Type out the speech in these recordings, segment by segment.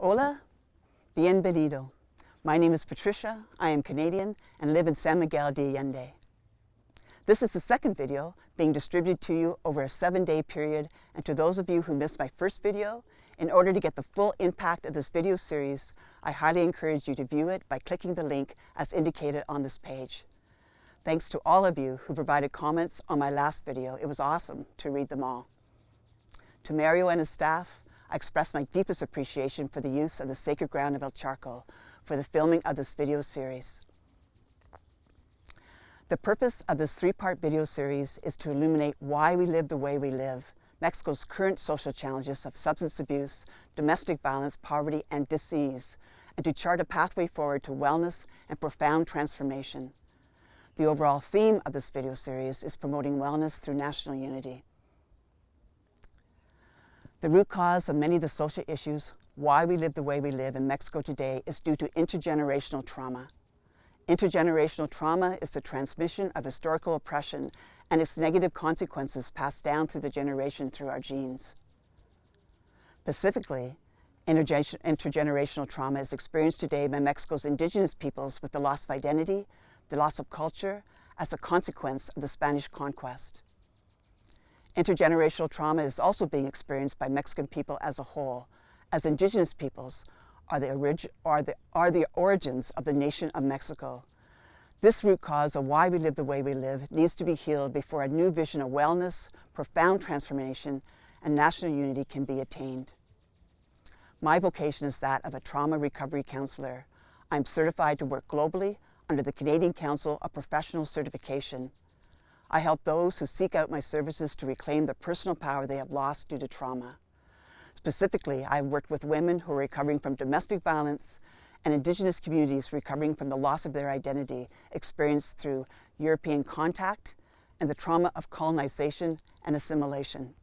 Hola, bienvenido. My name is Patricia, I am Canadian, and live in San Miguel de Allende. This is the second video being distributed to you over a 7-day period, and to those of you who missed my first video, in order to get the full impact of this video series, I highly encourage you to view it by clicking the link as indicated on this page. Thanks to all of you who provided comments on my last video. It was awesome to read them all. To Mario and his staff, I express my deepest appreciation for the use of the sacred ground of El Charco for the filming of this video series. The purpose of this 3-part video series is to illuminate why we live the way we live, Mexico's current social challenges of substance abuse, domestic violence, poverty, and disease, and to chart a pathway forward to wellness and profound transformation. The overall theme of this video series is promoting wellness through national unity. The root cause of many of the social issues, why we live the way we live in Mexico today, is due to intergenerational trauma. Intergenerational trauma is the transmission of historical oppression and its negative consequences passed down through the generation through our genes. Specifically, intergenerational trauma is experienced today by Mexico's indigenous peoples with the loss of identity, the loss of culture, as a consequence of the Spanish conquest. Intergenerational trauma is also being experienced by Mexican people as a whole, as indigenous peoples are the origins of the nation of Mexico. This root cause of why we live the way we live needs to be healed before a new vision of wellness, profound transformation, and national unity can be attained. My vocation is that of a trauma recovery counselor. I'm certified to work globally under the Canadian Council of Professional Certification. I help those who seek out my services to reclaim the personal power they have lost due to trauma. Specifically, I've worked with women who are recovering from domestic violence and Indigenous communities recovering from the loss of their identity experienced through European contact and the trauma of colonization and assimilation.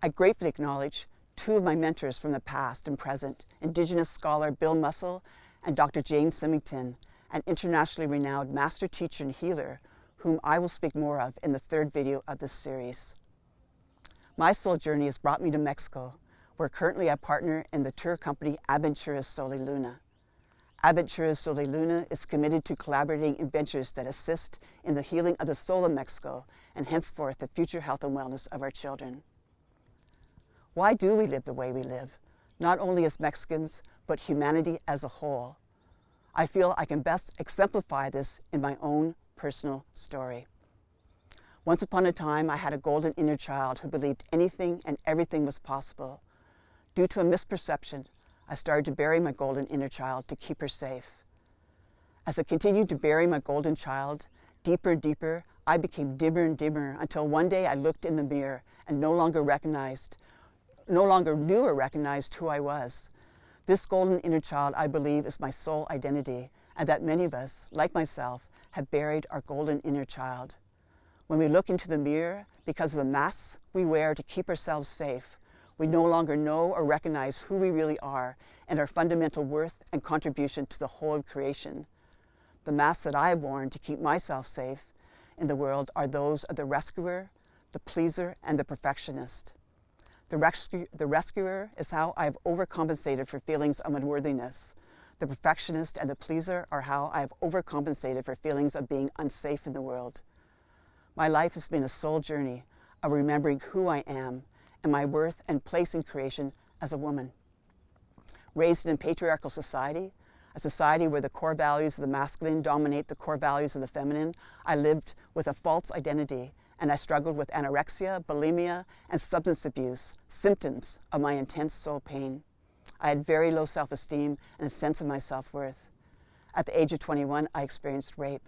I gratefully acknowledge 2 of my mentors from the past and present, Indigenous scholar Bill Mussel and Dr. Jane Symington, an internationally renowned master teacher and healer whom I will speak more of in the 3rd video of this series. My soul journey has brought me to Mexico, where currently I partner in the tour company Aventuras Sol y Luna. Aventuras Sol y Luna is committed to collaborating in ventures that assist in the healing of the soul of Mexico and henceforth the future health and wellness of our children. Why do we live the way we live, not only as Mexicans, but humanity as a whole? I feel I can best exemplify this in my own personal story. Once upon a time, I had a golden inner child who believed anything and everything was possible. Due to a misperception, I started to bury my golden inner child to keep her safe. As I continued to bury my golden child, deeper and deeper, I became dimmer and dimmer until one day I looked in the mirror and no longer knew or recognized who I was. This golden inner child, I believe, is my soul identity, and that many of us, like myself, have buried our golden inner child. When we look into the mirror, because of the masks we wear to keep ourselves safe, we no longer know or recognize who we really are and our fundamental worth and contribution to the whole of creation. The masks that I have worn to keep myself safe in the world are those of the rescuer, the pleaser, and the perfectionist. The rescuer is how I have overcompensated for feelings of unworthiness. The perfectionist and the pleaser are how I have overcompensated for feelings of being unsafe in the world. My life has been a soul journey of remembering who I am and my worth and place in creation as a woman. Raised in a patriarchal society, a society where the core values of the masculine dominate the core values of the feminine, I lived with a false identity, and I struggled with anorexia, bulimia, and substance abuse, symptoms of my intense soul pain. I had very low self-esteem and a sense of my self-worth. At the age of 21, I experienced rape.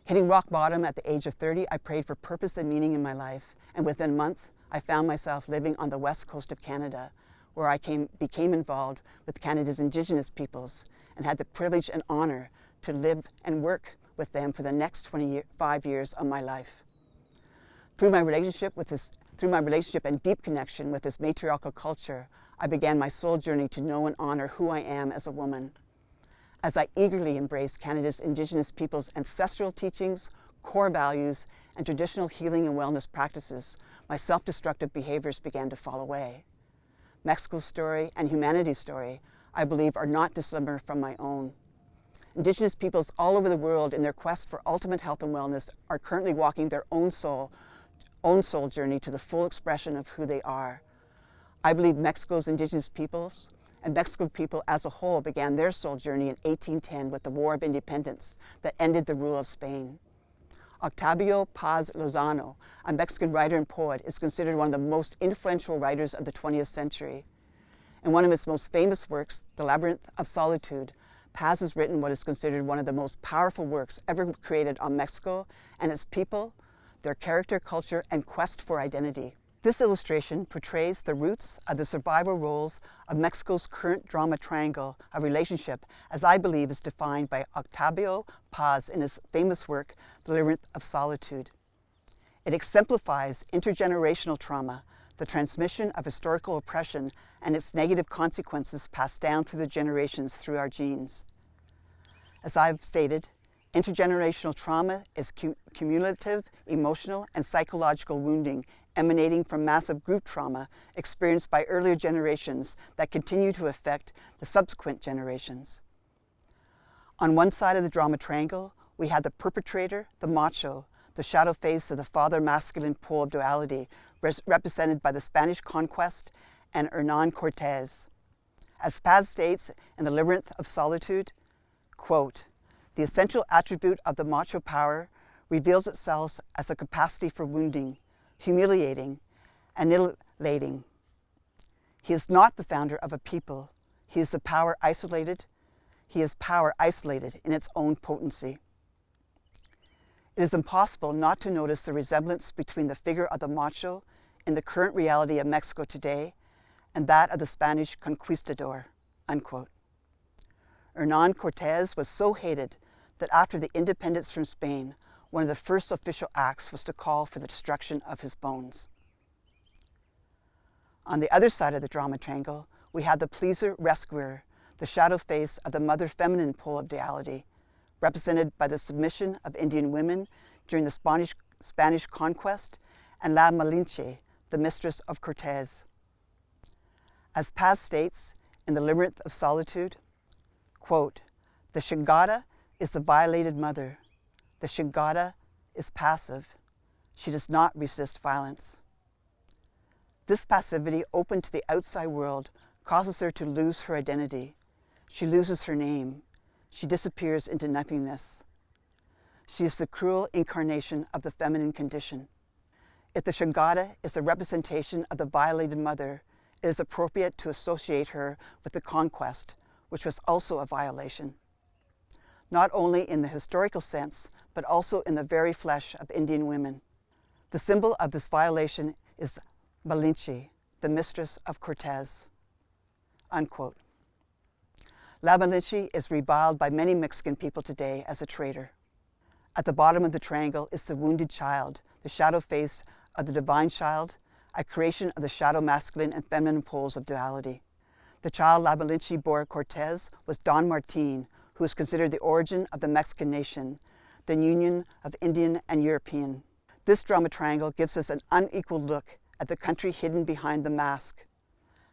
Hitting rock bottom at the age of 30, I prayed for purpose and meaning in my life, and within a month, I found myself living on the west coast of Canada, where I became involved with Canada's Indigenous peoples and had the privilege and honor to live and work with them for the next 25 years of my life. Through my relationship and deep connection with this matriarchal culture, I began my soul journey to know and honor who I am as a woman. As I eagerly embraced Canada's Indigenous peoples' ancestral teachings, core values, and traditional healing and wellness practices, my self-destructive behaviors began to fall away. Mexico's story, and humanity's story, I believe, are not dissimilar from my own. Indigenous peoples all over the world, in their quest for ultimate health and wellness, are currently walking their own soul journey to the full expression of who they are. I believe Mexico's indigenous peoples and Mexican people as a whole began their soul journey in 1810 with the War of Independence that ended the rule of Spain. Octavio Paz Lozano, a Mexican writer and poet, is considered one of the most influential writers of the 20th century. In one of his most famous works, The Labyrinth of Solitude, Paz has written what is considered one of the most powerful works ever created on Mexico and its people, their character, culture, and quest for identity. This illustration portrays the roots of the survival roles of Mexico's current drama triangle of relationship, as I believe is defined by Octavio Paz in his famous work, The Labyrinth of Solitude. It exemplifies intergenerational trauma, the transmission of historical oppression, and its negative consequences passed down through the generations through our genes. As I've stated, intergenerational trauma is cumulative, emotional, and psychological wounding emanating from massive group trauma experienced by earlier generations that continue to affect the subsequent generations. On one side of the drama triangle, we had the perpetrator, the macho, the shadow face of the father-masculine pole of duality, represented by the Spanish conquest and Hernán Cortés. As Paz states in The Labyrinth of Solitude, quote, "The essential attribute of the macho power reveals itself as a capacity for wounding, humiliating, annihilating. He is not the founder of a people. He is power isolated in its own potency." It is impossible not to notice the resemblance between the figure of the macho in the current reality of Mexico today and that of the Spanish conquistador, unquote. Hernán Cortés was so hated that after the independence from Spain, one of the first official acts was to call for the destruction of his bones. On the other side of the drama triangle, we have the pleaser-rescuer, the shadow face of the mother-feminine pole of duality, represented by the submission of Indian women during the Spanish conquest, and La Malinche, the mistress of Cortés. As Paz states in The Labyrinth of Solitude, quote, "The Chingada is the violated mother. The Chingada is passive. She does not resist violence." This passivity, open to the outside world, causes her to lose her identity. She loses her name. She disappears into nothingness. She is the cruel incarnation of the feminine condition. If the Chingada is a representation of the violated mother, it is appropriate to associate her with the conquest, which was also a violation, not only in the historical sense, but also in the very flesh of Indian women. The symbol of this violation is Malinche, the mistress of Cortés, unquote. La Malinche is reviled by many Mexican people today as a traitor. At the bottom of the triangle is the wounded child, the shadow face of the divine child, a creation of the shadow masculine and feminine poles of duality. The child La Malinche bore Cortés was Don Martin, who is considered the origin of the Mexican nation, the union of Indian and European. This drama triangle gives us an unequal look at the country hidden behind the mask.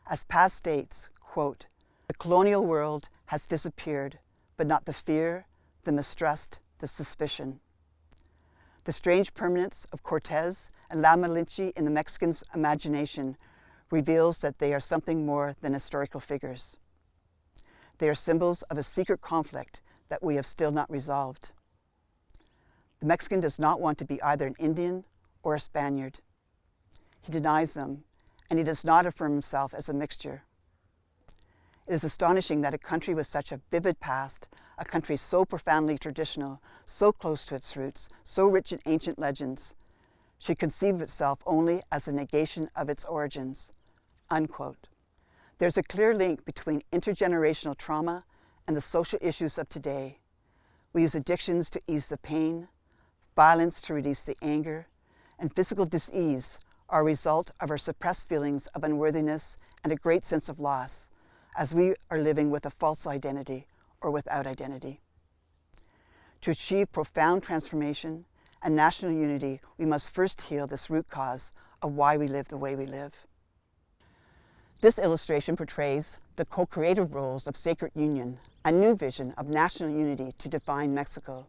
As Paz states, quote, "The colonial world has disappeared, but not the fear, the mistrust, the suspicion." The strange permanence of Cortés and La Malinche in the Mexicans' imagination reveals that they are something more than historical figures. They are symbols of a secret conflict that we have still not resolved. The Mexican does not want to be either an Indian or a Spaniard. He denies them, and he does not affirm himself as a mixture. It is astonishing that a country with such a vivid past, a country so profoundly traditional, so close to its roots, so rich in ancient legends, should conceive of itself only as a negation of its origins, unquote. There's a clear link between intergenerational trauma and the social issues of today. We use addictions to ease the pain, violence to release the anger, and physical disease are a result of our suppressed feelings of unworthiness and a great sense of loss, as we are living with a false identity or without identity. To achieve profound transformation and national unity, we must first heal this root cause of why we live the way we live. This illustration portrays the co-creative roles of sacred union, a new vision of national unity to define Mexico.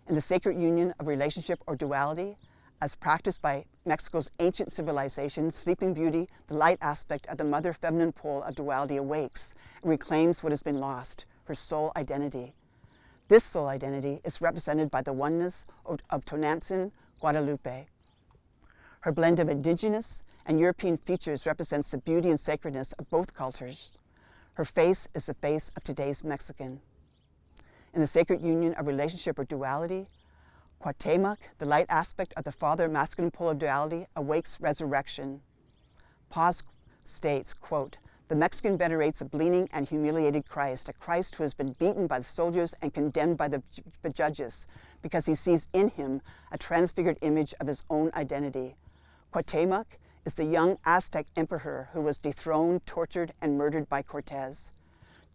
In the sacred union of relationship or duality, as practiced by Mexico's ancient civilization, Sleeping Beauty, the light aspect of the mother feminine pole of duality, awakes and reclaims what has been lost, her soul identity. This soul identity is represented by the oneness of Tonantzin Guadalupe. Her blend of indigenous and European features represents the beauty and sacredness of both cultures. Her face is the face of today's Mexican. In the sacred union of relationship or duality, Cuauhtémoc, the light aspect of the father masculine pole of duality, awakes resurrection. Paz states, quote, "The Mexican venerates a bleeding and humiliated Christ, a Christ who has been beaten by the soldiers and condemned by the judges, because he sees in him a transfigured image of his own identity. Cuauhtémoc is the young Aztec emperor who was dethroned, tortured, and murdered by Cortez.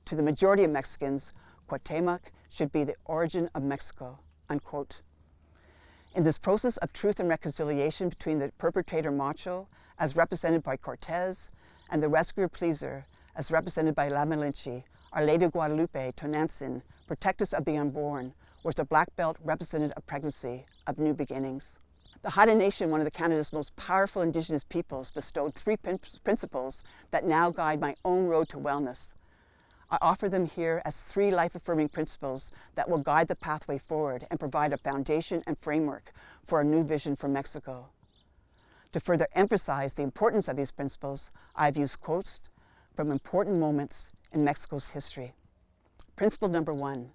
To the majority of Mexicans, Cuauhtémoc should be the origin of Mexico," unquote. In this process of truth and reconciliation between the perpetrator macho, as represented by Cortez, and the rescuer pleaser, as represented by La Malinche, Our Lady Guadalupe, Tonantzin, protectress of the unborn, was the black belt representative of pregnancy, of new beginnings. The Haida Nation, one of Canada's most powerful Indigenous peoples, bestowed 3 principles that now guide my own road to wellness. I offer them here as 3 life-affirming principles that will guide the pathway forward and provide a foundation and framework for a new vision for Mexico. To further emphasize the importance of these principles, I've used quotes from important moments in Mexico's history. Principle number 1,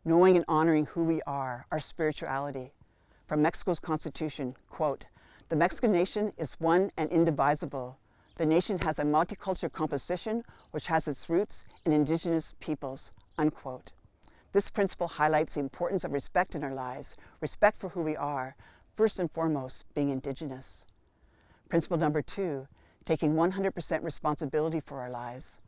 knowing and honoring who we are, our spirituality. From Mexico's Constitution, quote, "The Mexican nation is one and indivisible. The nation has a multicultural composition which has its roots in indigenous peoples," unquote. This principle highlights the importance of respect in our lives, respect for who we are, first and foremost being indigenous. Principle number 2, taking 100% responsibility for our lives.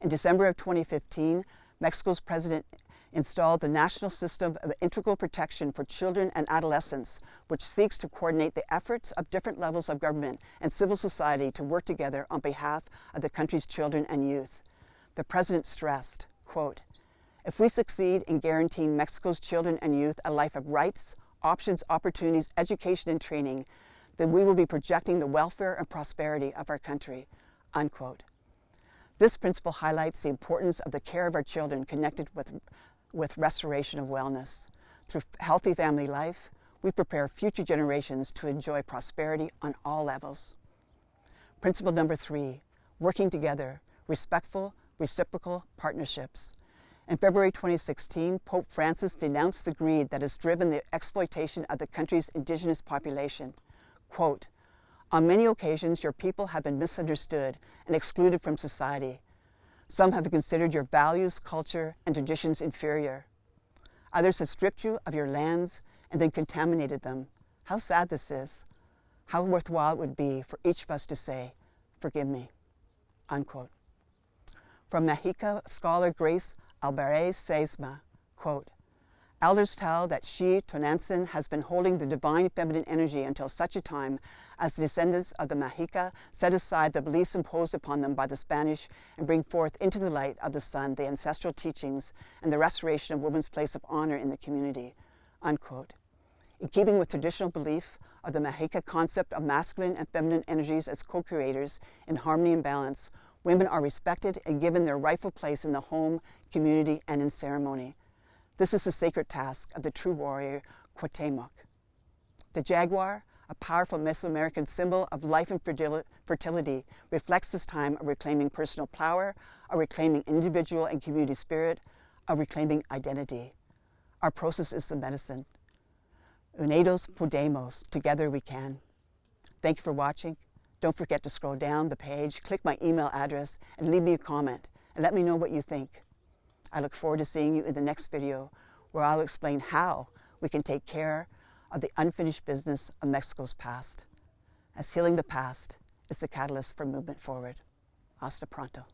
In December of 2015, Mexico's president installed the National System of Integral Protection for Children and Adolescents, which seeks to coordinate the efforts of different levels of government and civil society to work together on behalf of the country's children and youth. The president stressed, quote, "If we succeed in guaranteeing Mexico's children and youth a life of rights, options, opportunities, education, and training, then we will be projecting the welfare and prosperity of our country," unquote. This principle highlights the importance of the care of our children connected with restoration of wellness. Through healthy family life, we prepare future generations to enjoy prosperity on all levels. Principle number 3, working together, respectful, reciprocal partnerships. In February 2016, Pope Francis denounced the greed that has driven the exploitation of the country's indigenous population. Quote, "On many occasions, your people have been misunderstood and excluded from society. Some have considered your values, culture, and traditions inferior. Others have stripped you of your lands and then contaminated them. How sad this is. How worthwhile it would be for each of us to say, 'Forgive me,'" unquote. From Mexica scholar Grace Alvarez Sesma, quote, "Elders tell that she, Tonantzin, has been holding the divine feminine energy until such a time as the descendants of the Mexica set aside the beliefs imposed upon them by the Spanish and bring forth into the light of the sun the ancestral teachings and the restoration of women's place of honor in the community," unquote. In keeping with traditional belief of the Mexica concept of masculine and feminine energies as co-creators in harmony and balance, women are respected and given their rightful place in the home, community, and in ceremony. This is the sacred task of the true warrior, Cuauhtémoc. The jaguar, a powerful Mesoamerican symbol of life and fertility, reflects this time of reclaiming personal power, of reclaiming individual and community spirit, of reclaiming identity. Our process is the medicine. Unidos podemos, together we can. Thank you for watching. Don't forget to scroll down the page, click my email address, and leave me a comment, and let me know what you think. I look forward to seeing you in the next video, where I'll explain how we can take care of the unfinished business of Mexico's past, as healing the past is the catalyst for movement forward. Hasta pronto.